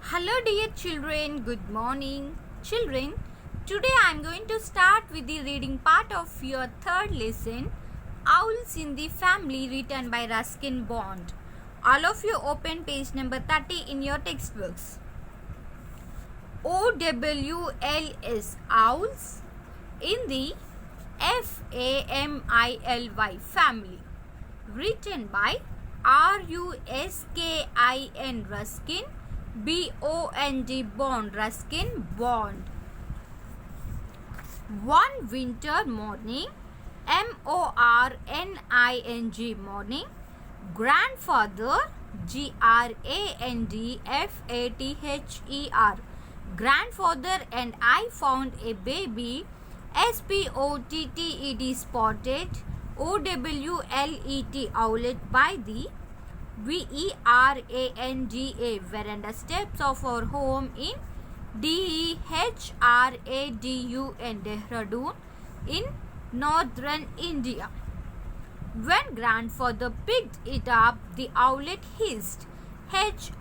Hello, dear children. Good morning. Children, today I am going to start with the reading part of your third lesson, Owls in the Family, written by Ruskin Bond. All of you open page number 30 in your textbooks. OWLS, Owls in the FAMILY family, written by RUSKIN Ruskin, BOND Bond, Ruskin Bond. One winter morning, MORNING morning, grandfather, GRANDFATHER, grandfather and I found a baby, SPOTTED, spotted, OWLET, owlet, by the VERANDA, veranda steps of our home in DEHRADUN, Dehradun, in northern India. When grandfather picked it up, the owlet hissed, HISSED,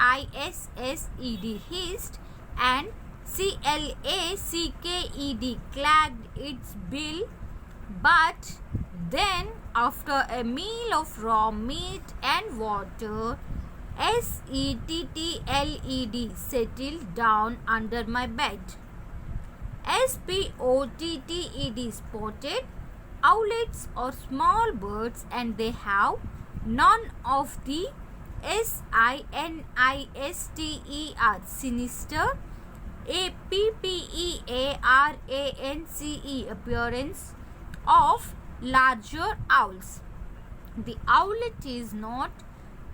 hissed, and CLACKED, clacked its bill. But then, after a meal of raw meat and water, SETTLED, settled down under my bed. SPOTTED, spotted. Owlets are small birds and they have none of the SINISTER, sinister, APPEARANCE, appearance of larger owls. The owlet is not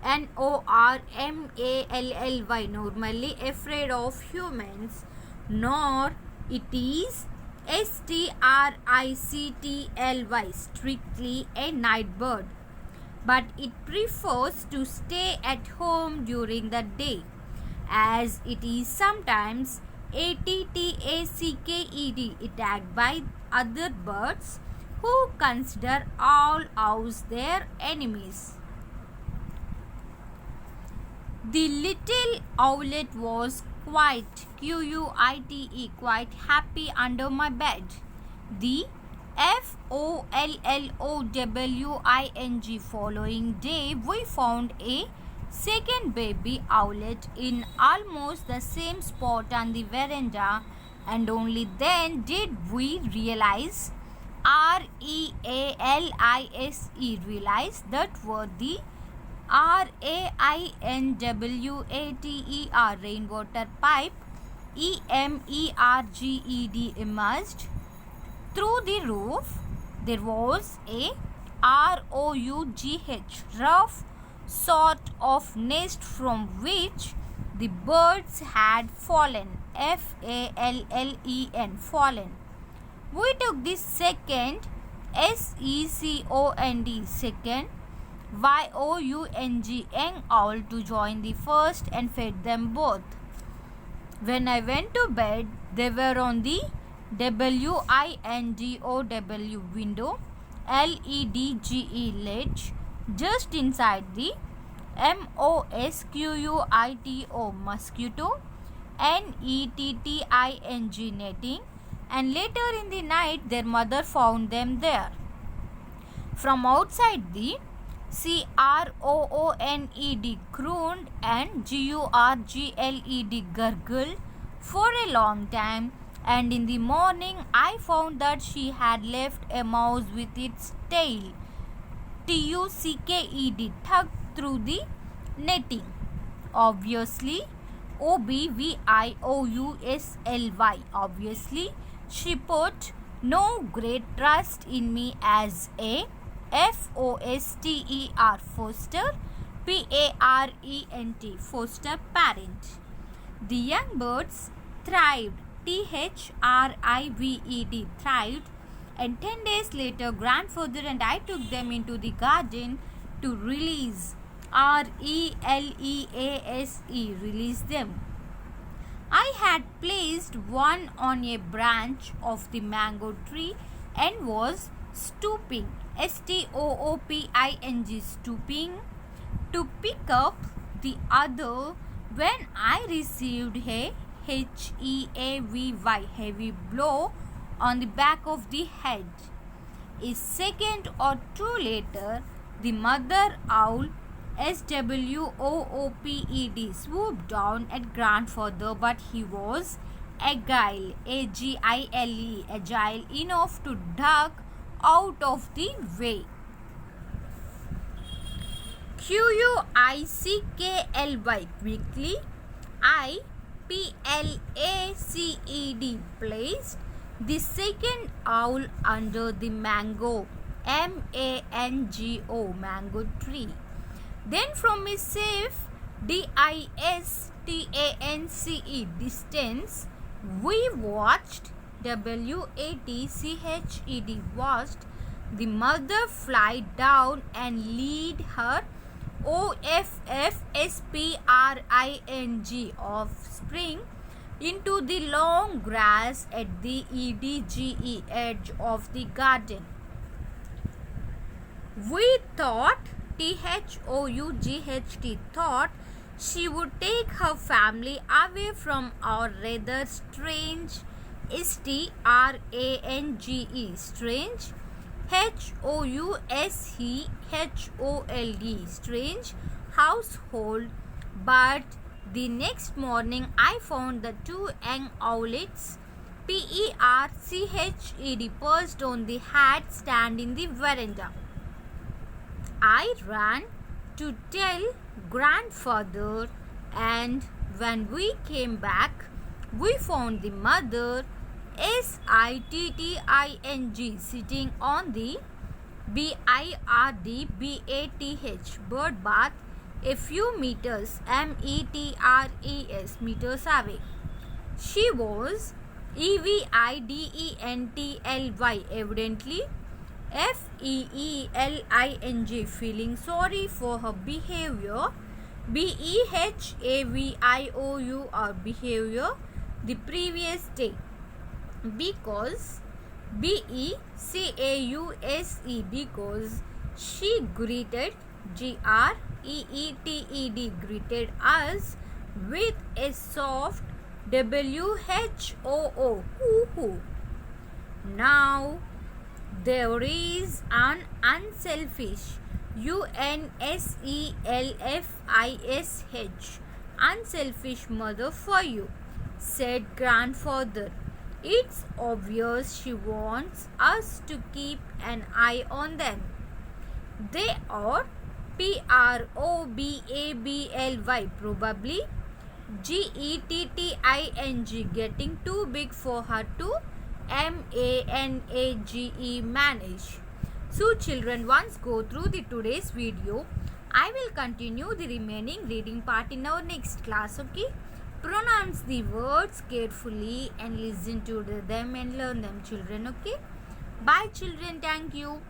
NORMALLY, normally afraid of humans, nor it is STRICTLY, strictly a night bird, but it prefers to stay at home during the day, as it is sometimes ATTACKED, attacked by other birds who consider all owls their enemies. The little owlet was quite quite happy under my bed. The FOLLOWING following day, we found a second baby owlet in almost the same spot on the veranda, and only then did we realize, realize that were the RAINWATER, rainwater pipe, EMERGED, emerged. Through the roof there was a ROUGH, rough sort of nest from which the birds had fallen, FALLEN, fallen. We took the second, SECOND, second, young owl, to join the first and fed them both. When I went to bed, they were on the WINDOW, window, LEDGE, ledge, just inside the MOSQUITO, mosquito, NETTING, netting, and later in the night their mother found them there. From outside, the CROONED, crooned, and GURGLED, gurgled for a long time, and in the morning I found that she had left a mouse with its tail, TUCKED, tucked through the netting. Obviously, OBVIOUSLY, obviously, she put no great trust in me as a FOSTER, foster, PARENT, foster parent. The young birds thrived, THRIVED, thrived, and 10 days later grandfather and I took them into the garden to release, RELEASE, release them. I had placed one on a branch of the mango tree and was stooping, STOOPING, stooping, to pick up the other When I received a heavy blow on the back of the head. A second or two later, the mother owl SWOOPED swooped down at grandfather, but he was agile, AGILE, agile enough to duck out of the way. QUICKLY, quickly. IPLACED, placed the second owl under the mango, MANGO, mango tree. Then from a safe, DISTANCE, distance, we watched, WATCHED, watched the mother fly down and lead her OFFSPRING offspring into the long grass at the EDGE edge of the garden. We thought, THOUGHT, thought she would take her family away from our rather strange, STRANGE, strange, HOUSEHOLD, strange household. But the next morning I found the two young owlets, PERCHED, perched on the hat stand in the veranda. I ran to tell grandfather, and when we came back, we found the mother, SITTING, sitting on the bird bath a few meters, meters away. She was EVIDENTLY, evidently FEELING, feeling sorry for her behavior, BEHAVIOUR, behavior, the previous day, because BECAUSE, because she greeted, GREETED, greeted us with a soft WHOO, hoo. Now there is an unselfish, UNSELFISH, unselfish mother for you, said grandfather. It's obvious she wants us to keep an eye on them. They are PROBABLY, probably GETTING, getting too big for her to MANAGE, manage. So children, once go through the today's video. I will continue the remaining reading part in our next class, okay? Pronounce the words carefully and listen to them and learn them, children, okay? Bye children, thank you.